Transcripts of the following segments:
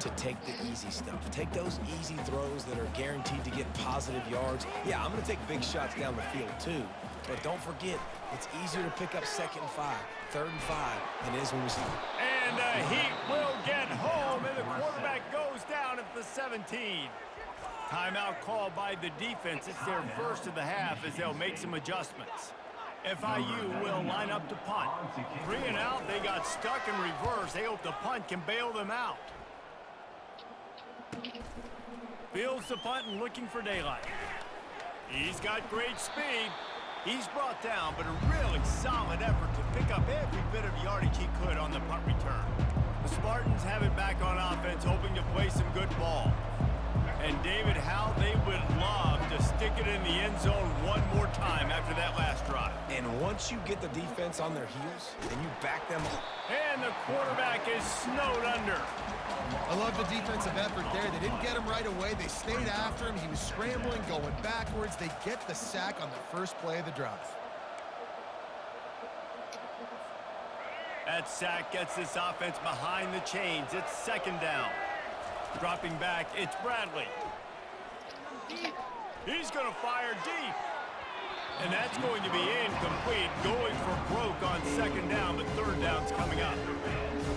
to take the easy stuff. Take those easy throws that are guaranteed to get positive yards. Yeah, I'm going to take big shots down the field too, but don't forget, it's easier to pick up 2nd and 5, 3rd and 5 than it is when we see. And the Heat will get home, and the quarterback goes down at the 17. Timeout called by the defense. It's their first of the half as they'll make some adjustments. FIU will line up to punt. 3 and out, they got stuck in reverse. They hope the punt can bail them out. Fields the punt and looking for daylight. He's got great speed. He's brought down, but a really solid effort to pick up every bit of yardage he could on the punt return. The Spartans have it back on offense, hoping to play some good ball. And David, how they would love to stick it in the end zone one more time after that last drive. And once you get the defense on their heels and you back them up. And the quarterback is snowed under. I love the defensive effort there. They didn't get him right away. They stayed after him. He was scrambling, going backwards. They get the sack on the first play of the drive. That sack gets this offense behind the chains. It's 2nd down. Dropping back, it's Bradley. He's going to fire deep. And that's going to be incomplete. Going for broke on 2nd down, but 3rd down's coming up.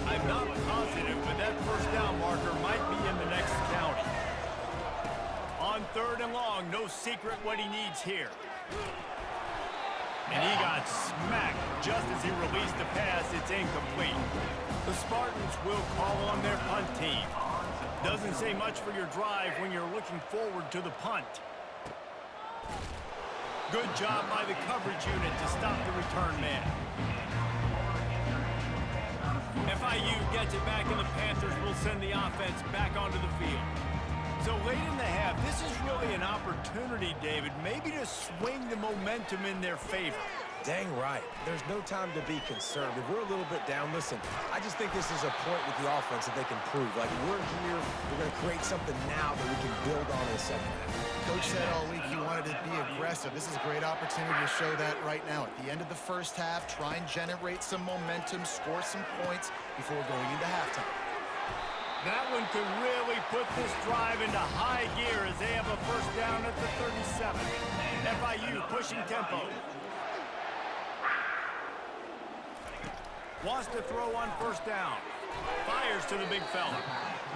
I'm not positive, but that 1st down marker might be in the next county. On 3rd and long, no secret what he needs here. And he got smacked just as he released the pass. It's incomplete. The Spartans will call on their punt team. Doesn't say much for your drive when you're looking forward to the punt. Good job by the coverage unit to stop the return man. FIU gets it back, and the Panthers will send the offense back onto the field. So late in the half, this is really an opportunity, David, maybe to swing the momentum in their favor. Dang right. There's no time to be concerned. If we're a little bit down, listen, I just think this is a point with the offense that they can prove. Like, we're here, we're going to create something now that we can build on in the 2nd half. Coach said all week he wanted to be aggressive. This is a great opportunity to show that right now. At the end of the 1st half, try and generate some momentum, score some points before going into halftime. That one could really put this drive into high gear as they have a 1st down at the 37. FIU pushing tempo. Wants to throw on 1st down. Fires to the big fella.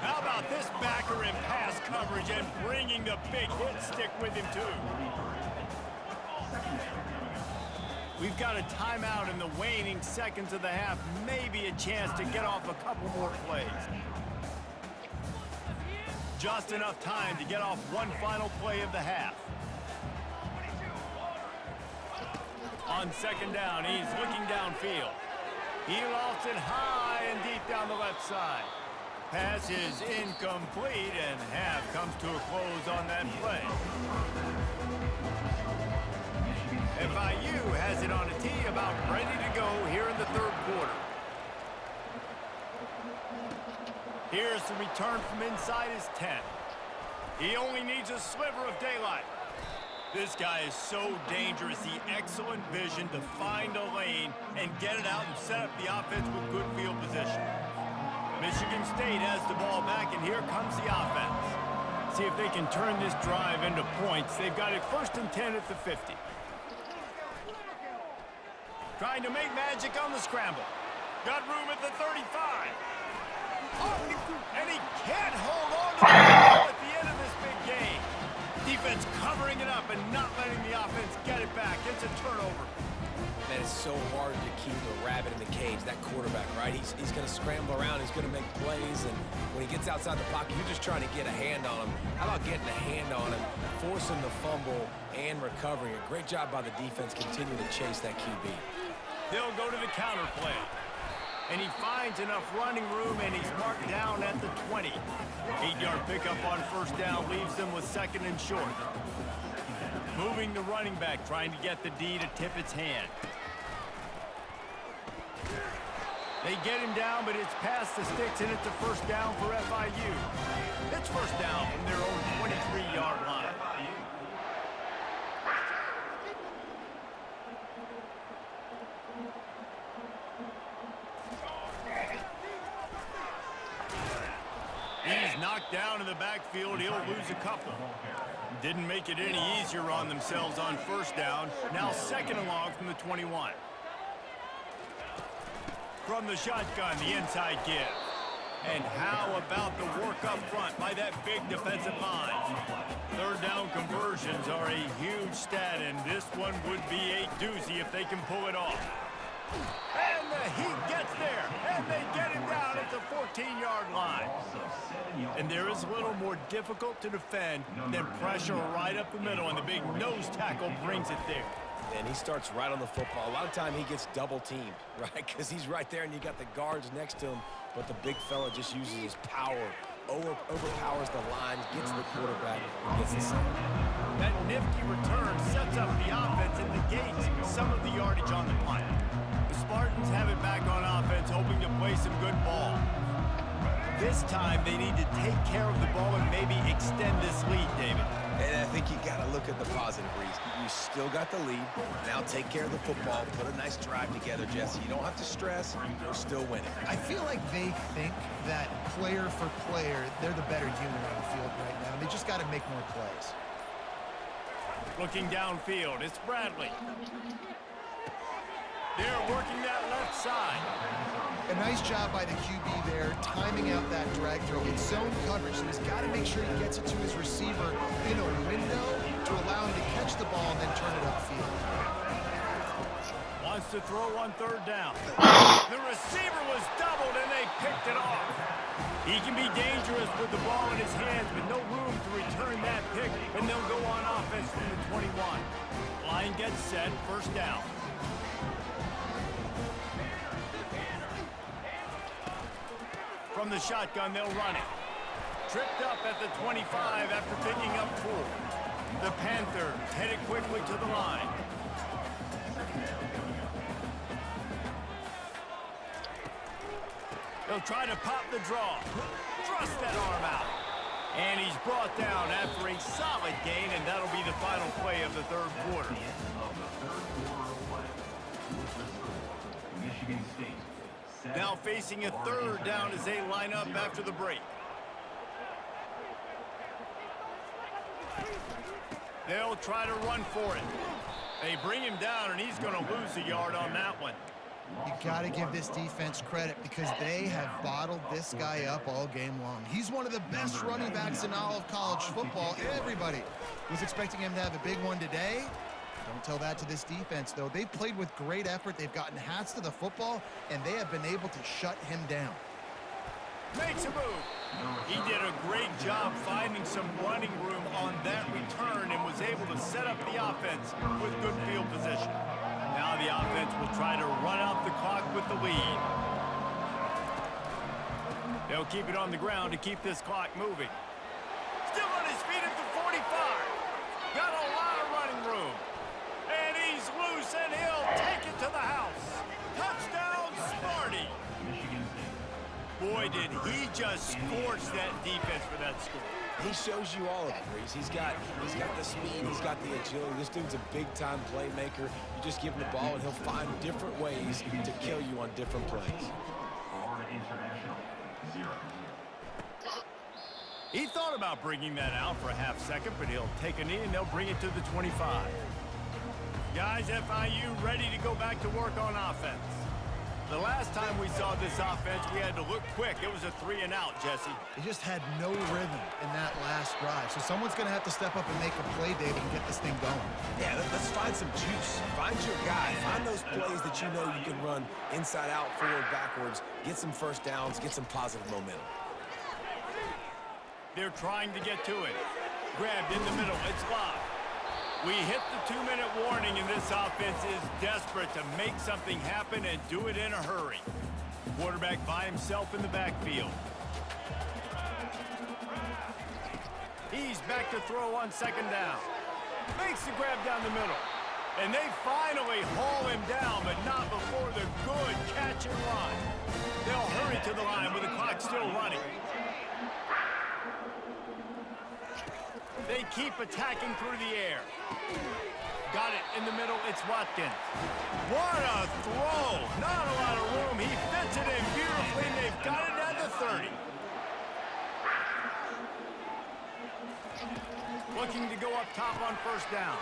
How about this backer in pass coverage and bringing the big hit stick with him too? We've got a timeout in the waning seconds of the half. Maybe a chance to get off a couple more plays. Just enough time to get off one final play of the half. On 2nd down, he's looking downfield. He lofts it high and deep down the left side. Pass is incomplete, and half comes to a close on that play. FIU has it on a tee, about ready to go here in the 3rd quarter. Here's the return from inside his 10. He only needs a sliver of daylight. This guy is so dangerous. He excellent vision to find a lane and get it out and set up the offense with good field position. Michigan State has the ball back, and here comes the offense. See if they can turn this drive into points. They've got it 1st and 10 at the 50. Trying to make magic on the scramble. Got room at the 35. And he can't hold on to the ball at the end of this big game. Defense covering it up and not letting the offense get it back. It's a turnover. Man, it's so hard to keep a rabbit in the cage, that quarterback, right? He's going to scramble around, he's going to make plays, and when he gets outside the pocket, you're just trying to get a hand on him. How about getting a hand on him, forcing the fumble, and recovering? A great job by the defense continuing to chase that QB. They'll go to the counter play. And he finds enough running room, and he's marked down at the 20. 8-yard pickup on 1st down leaves them with 2nd and short. Moving the running back, trying to get the D to tip its hand. They get him down, but it's past the sticks, and it's a 1st down for FIU. It's 1st down from their own 23-yard line. He's Knocked down in the backfield, he'll lose a couple. Didn't make it any easier on themselves on first down. Now second and long from the 21. From the shotgun, the inside give. And how about the work up front by that big defensive line? Third down conversions are a huge stat, and this one would be a doozy if they can pull it off. And the Heat gets there, and they get him down at the 14-yard line. And there is a little more difficult to defend than pressure right up the middle, and the big nose tackle brings it there. And he starts right on the football. A lot of time he gets double teamed, right? Because he's right there and you got the guards next to him, but the big fella just uses his power, overpowers the line, gets the quarterback, and gets the sack. That nifty return sets up the offense and negates some of the yardage on the punt. The Spartans have it back on offense, hoping to play some good ball. This time they need to take care of the ball and maybe extend this lead, David. And I think you got to look at the positive, Reese. You still got the lead. Now take care of the football. Put a nice drive together, Jesse. You don't have to stress. You're still winning. I feel like they think that player for player, they're the better unit on the field right now. They just got to make more plays. Looking downfield, it's Bradley. They're working that left side. A nice job by the QB there, timing out that drag throw. It's zone coverage, so he's got to make sure he gets it to his receiver in a window to allow him to catch the ball and then turn it upfield. Wants to throw on third down. The receiver was doubled, and they picked it off. He can be dangerous with the ball in his hands, but no room to return that pick, and they'll go on offense from the 21. Line gets set, first down. From the shotgun, they'll run it. Tripped up at the 25 after picking up 4. The Panthers headed quickly to the line. They'll try to pop the draw. Thrust that arm out. And he's brought down after a solid gain, and that'll be the final play of the third quarter. Michigan State. Now facing a third down as they line up after the break. They'll try to run for it. They bring him down, and he's going to lose a yard on that one. You got to give this defense credit because they have bottled this guy up all game long. He's one of the best running backs in all of college football. Everybody was expecting him to have a big one today. Don't tell that to this defense, though. They've played with great effort. They've gotten hats to the football, and they have been able to shut him down. Makes a move. He did a great job finding some running room on that return and was able to set up the offense with good field position. Now the offense will try to run out the clock with the lead. They'll keep it on the ground to keep this clock moving. Still on his feet at the 45. Got a lot of running room. And he's loose, and he'll take it to the house. Touchdown, Sparty. Boy, did he just scorch that defense for that score. He shows you all of it, Reese. He's got the speed, he's got the agility. This dude's a big-time playmaker. You just give him the ball, and he'll find different ways to kill you on different plays. He thought about bringing that out for a half second, but he'll take a knee, and they'll bring it to the 25. Guys, FIU ready to go back to work on offense. The last time we saw this offense, we had to look quick. It was a 3-and-out, Jesse. They just had no rhythm in that last drive. So someone's going to have to step up and make a play, David, and get this thing going. Yeah, let's find some juice. Find your guy. Find those plays that you know you can run inside out, forward, backwards. Get some first downs. Get some positive momentum. They're trying to get to it. Grabbed in the middle. It's locked. We hit the 2-minute warning, and this offense is desperate to make something happen and do it in a hurry. Quarterback by himself in the backfield. He's back to throw on second down. Makes the grab down the middle. And they finally haul him down, but not before the good catch and run. They'll hurry to the line with the clock still running. They keep attacking through the air. Got it in the middle. It's Watkins. What a throw. Not a lot of room. He fits it in beautifully, and they've got it at the 30. Looking to go up top on first down.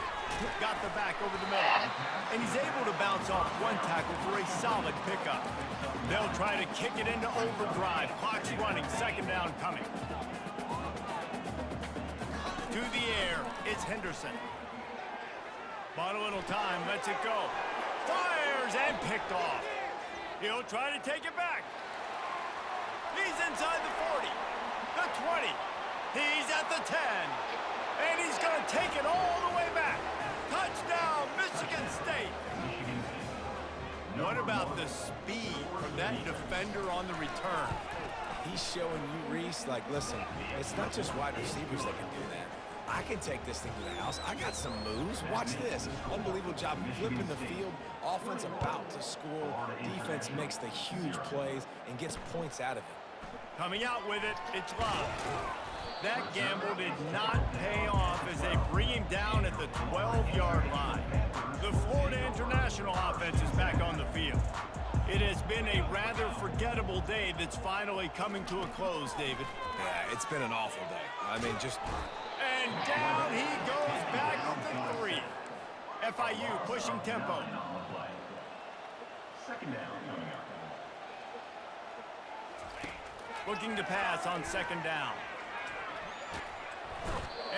Got the back over the middle. And he's able to bounce off one tackle for a solid pickup. They'll try to kick it into overdrive. Clock's running. Second down coming. To the air, it's Henderson. Bought a little time, lets it go. Fires and picked off. He'll try to take it back. He's inside the 40, the 20. He's at the 10. And he's going to take it all the way back. Touchdown, Michigan State. What about the speed from that defender on the return? He's showing you, Reese, like, listen, it's not just wide receivers that can do that. I can take this thing to the house. I got some moves. Watch this. Unbelievable job flipping the field. Offense about to score. Defense makes the huge plays and gets points out of it. Coming out with it, it's Love. That gamble did not pay off as they bring him down at the 12-yard line. The Florida International offense is back on the field. It has been a rather forgettable day that's finally coming to a close, David. Yeah, it's been an awful day. I mean, just... And down he goes back with the 3. FIU pushing tempo. Second down coming up. Looking to pass on second down.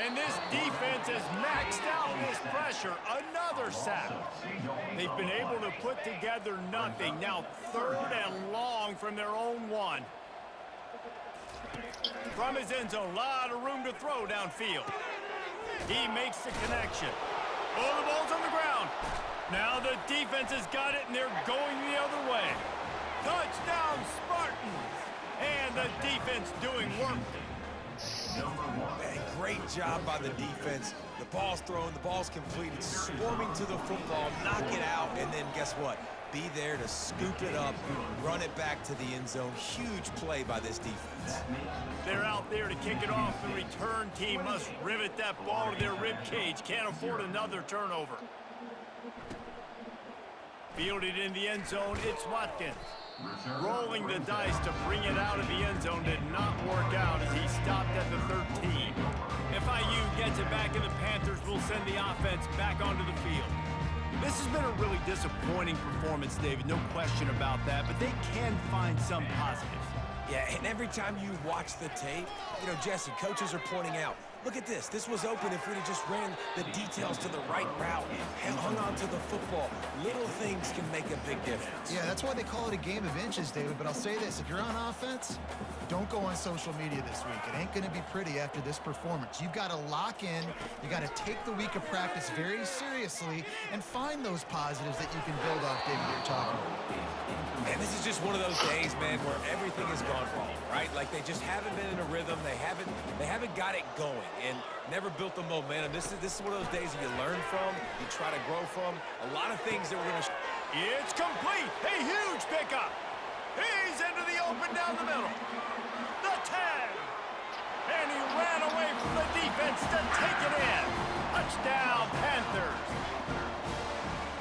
And this defense has maxed out this pressure. Another sack. They've been able to put together nothing. Now 3rd and long from their own 1. From his end zone, a lot of room to throw downfield. He makes the connection. Oh, the ball's on the ground. Now the defense has got it, and they're going the other way. Touchdown, Spartans. And the defense doing work. Man, great job by the defense. The ball's thrown, the ball's completed, swarming to the football, knock it out, and then guess what? Be there to scoop it up, run it back to the end zone. Huge play by this defense. They're out there to kick it off. The return team must rivet that ball to their rib cage. Can't afford another turnover. Fielded in the end zone, it's Watkins. Rolling the dice to bring it out of the end zone did not work out as he stopped at the 13. FIU gets it back, and the Panthers will send the offense back onto the field. This has been a really disappointing performance, David, no question about that, but they can find some positives. Yeah, and every time you watch the tape, you know, Jesse, coaches are pointing out, look at this. This was open if we'd have just ran the details to the right route and hung on to the football. Little things can make a big difference. Yeah, that's why they call it a game of inches, David. But I'll say this, if you're on offense, don't go on social media this week. It ain't going to be pretty after this performance. You've got to lock in. You got to take the week of practice very seriously and find those positives that you can build off, David, you're talking about. And this is just one of those days, man, where everything has gone wrong, right? Like they just haven't been in a rhythm. They haven't got it going and never built the momentum. This is one of those days that you learn from, you try to grow from. A lot of things that we're going to... It's complete. A huge pickup. He's into the open down the middle. The 10. And he ran away from the defense to take it in. Touchdown, Panthers.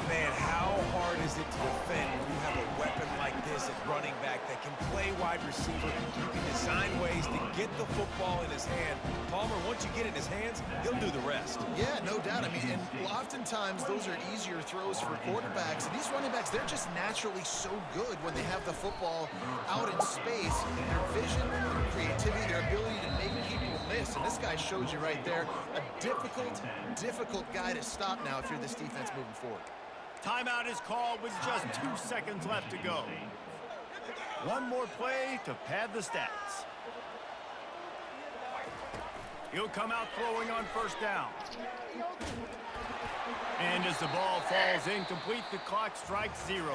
Man, how hard is it to defend when you have a weapon like this at running back that can play wide receiver? You can design ways to get the football in his hand. Palmer, once you get it in his hands, he'll do the rest. Yeah, no doubt. I mean, and oftentimes those are easier throws for quarterbacks. And these running backs, they're just naturally so good when they have the football out in space. Their vision, their creativity, their ability to make people miss. And this guy shows you right there a difficult guy to stop now if you're this defense moving forward. Timeout is called with just 2 seconds left to go. One more play to pad the stats. He'll come out throwing on first down. And as the ball falls incomplete, the clock strikes 0.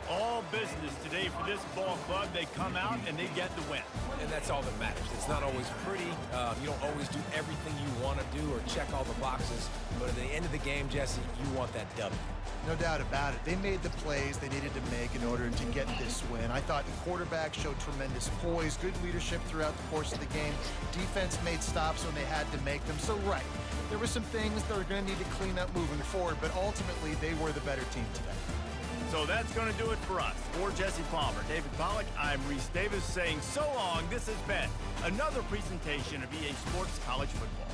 All business today for this ball club. They come out and they get the win. And that's all that matters. It's not always pretty. You don't always do everything you want to do or check all the boxes. But at the end of the game, Jesse, you want that W. No doubt about it. They made the plays they needed to make in order to get this win. I thought the quarterback showed tremendous poise, good leadership throughout the course of the game. Defense made stops when they had to make them. So, right, there were some things that are going to need to clean up moving forward, but ultimately they were the better team today. So that's going to do it for us. For Jesse Palmer, David Pollack, I'm Reese Davis saying so long. This has been another presentation of EA Sports College Football.